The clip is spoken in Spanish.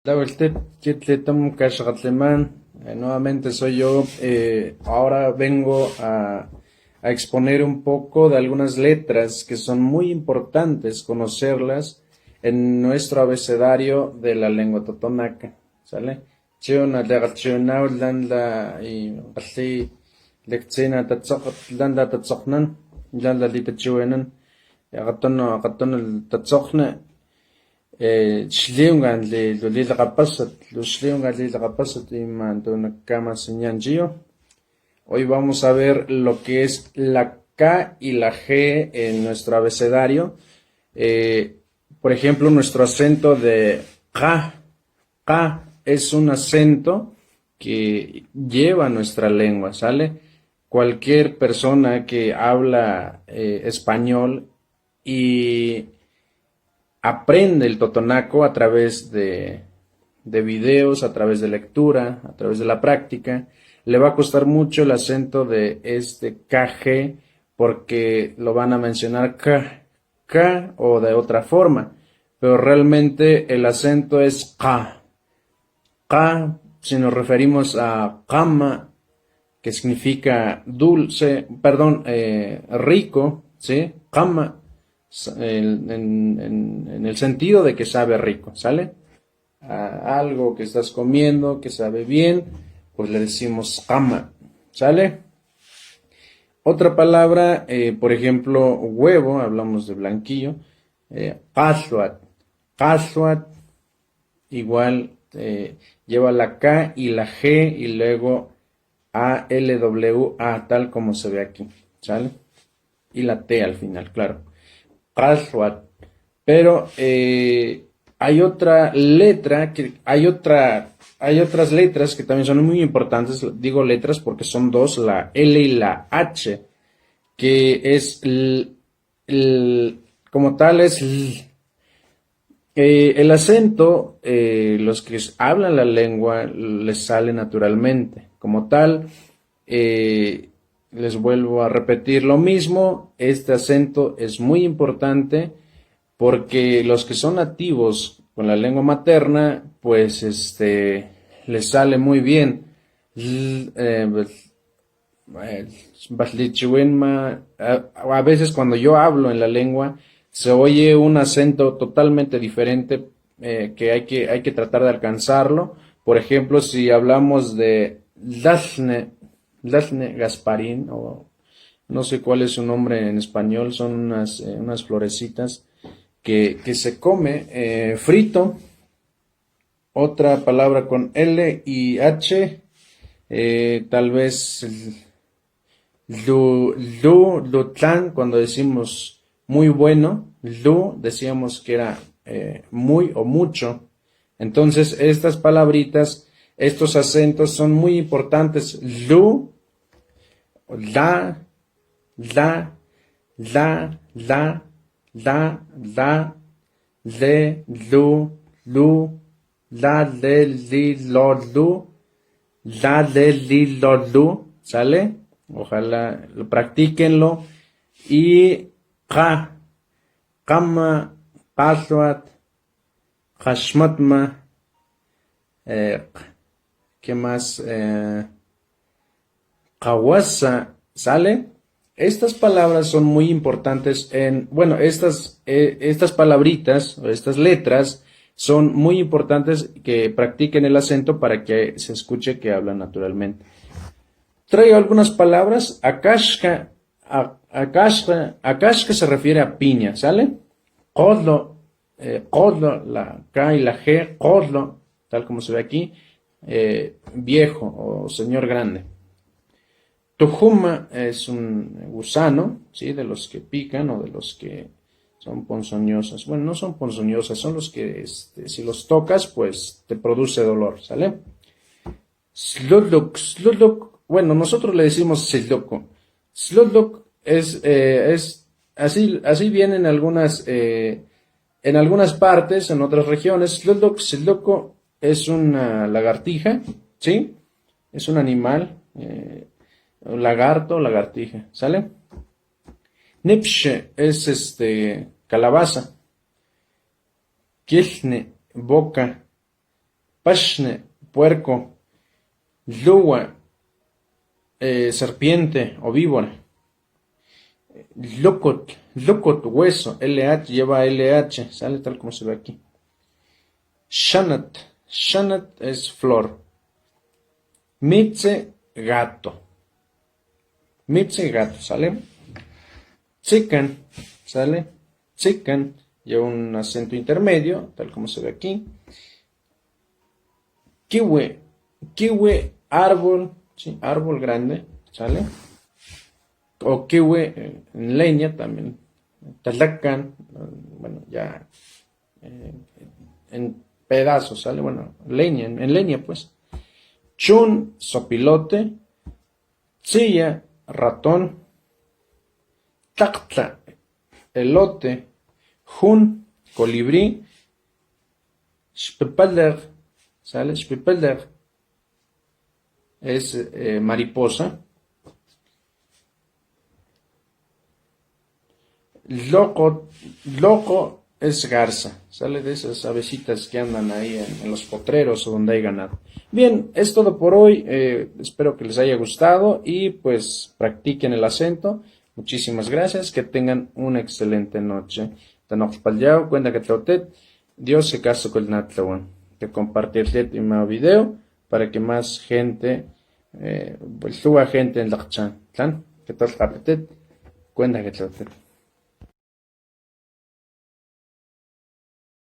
Nuevamente soy yo. Ahora vengo a exponer un poco de algunas letras que son muy importantes conocerlas en nuestro abecedario de la lengua totonaca. ¿Sale? Chiona legachiona landa y qali lektsina landa tatsoknan landa litachuenan qatono el tatsokna shliungan lo lilaqapasat, lo shliungan lilaqapasat y mantuna kama señanchio. Hoy vamos a ver lo que es la K y la G en nuestro abecedario. Eh, por ejemplo, nuestro acento de K. K es un acento que lleva nuestra lengua, ¿sale? Cualquier persona que habla español y aprende el totonaco a través de videos, a través de lectura, a través de la práctica. Le va a costar mucho el acento de este KG porque lo van a mencionar K o de otra forma, pero realmente el acento es K. K, si nos referimos a kama, que significa dulce, perdón, rico, ¿sí? Kama, en el sentido de que sabe rico, ¿sale? Algo que estás comiendo, que sabe bien, pues le decimos kama, ¿sale? Otra palabra, por ejemplo, huevo, hablamos de blanquillo, kashuat, kashuat, igual lleva la K y la G y luego ALWA, tal como se ve aquí, ¿sale? Y la T al final, claro. Kashuat. Pero hay otra letra, hay otras letras que también son muy importantes. Digo letras porque son dos, la L y la H, que es como tal es el acento, los que hablan la lengua les sale naturalmente. Como tal, les vuelvo a repetir lo mismo, este acento es muy importante porque los que son nativos con la lengua materna, pues les sale muy bien. A veces cuando yo hablo en la lengua se oye un acento totalmente diferente que hay que tratar de alcanzarlo. Por ejemplo, si hablamos de Lasne Gasparín, o no sé cuál es su nombre en español, son unas florecitas que se come frito. Otra palabra con L y H, tal vez Lutlán, cuando decimos muy bueno, Lu decíamos que era muy o mucho. Entonces, estas palabritas, estos acentos son muy importantes. Lu, la, la, la, le, lu, la, le, li, lu, la, le, li, lu, ¿sale? Ojalá lo practíquenlo. Y ja, kama, paswat, hashmatma, eh, ¿qué más? Kawasa, ¿sale? Estas palabras son muy importantes bueno, estas palabritas o estas letras son muy importantes que practiquen el acento para que se escuche que hablan naturalmente. Traigo algunas palabras. Akashka se refiere a piña, ¿sale? Kodlo, kodlo, la K y la G, kodlo, tal como se ve aquí, viejo o señor grande. Tujuma es un gusano, ¿sí? De los que pican o de los que son ponzoñosas. Bueno, no son ponzoñosas, son los que si los tocas, pues te produce dolor, ¿sale? Sludluk, bueno, nosotros le decimos Sludluk. Sludluk es así viene en algunas partes, en otras regiones. Sludluk es una lagartija, ¿sí? Es un animal, un lagarto, lagartija, ¿sale? Nipshe es calabaza. Kilne, boca. Pashne, puerco. Lua, serpiente o víbora. Lukut, hueso, LH, lleva LH, sale tal como se ve aquí. Shanat es flor. Mitze, gato. Mitze, gato, ¿sale? Chicken, ¿sale? Chicken, lleva un acento intermedio, tal como se ve aquí. Kiwi, árbol, ¿sí? Árbol grande, ¿sale? O kiwi en leña también. Talacan, bueno, ya en pedazos, ¿sale? Bueno, leña, en leña, pues. Chun, sopilote. Chilla, ratón. Tactla, elote. Jun, colibrí. Spepelder, ¿sale? Spepelder es mariposa. Loco es garza, sale de esas avecitas que andan ahí en los potreros o donde hay ganado. Bien, es todo por hoy, espero que les haya gustado y pues practiquen el acento. Muchísimas gracias, que tengan una excelente noche. Cuenta que Dios se casó con el Natlawan, que compartir mi video para que más gente, pues suba gente en la chan, que tal cuenta que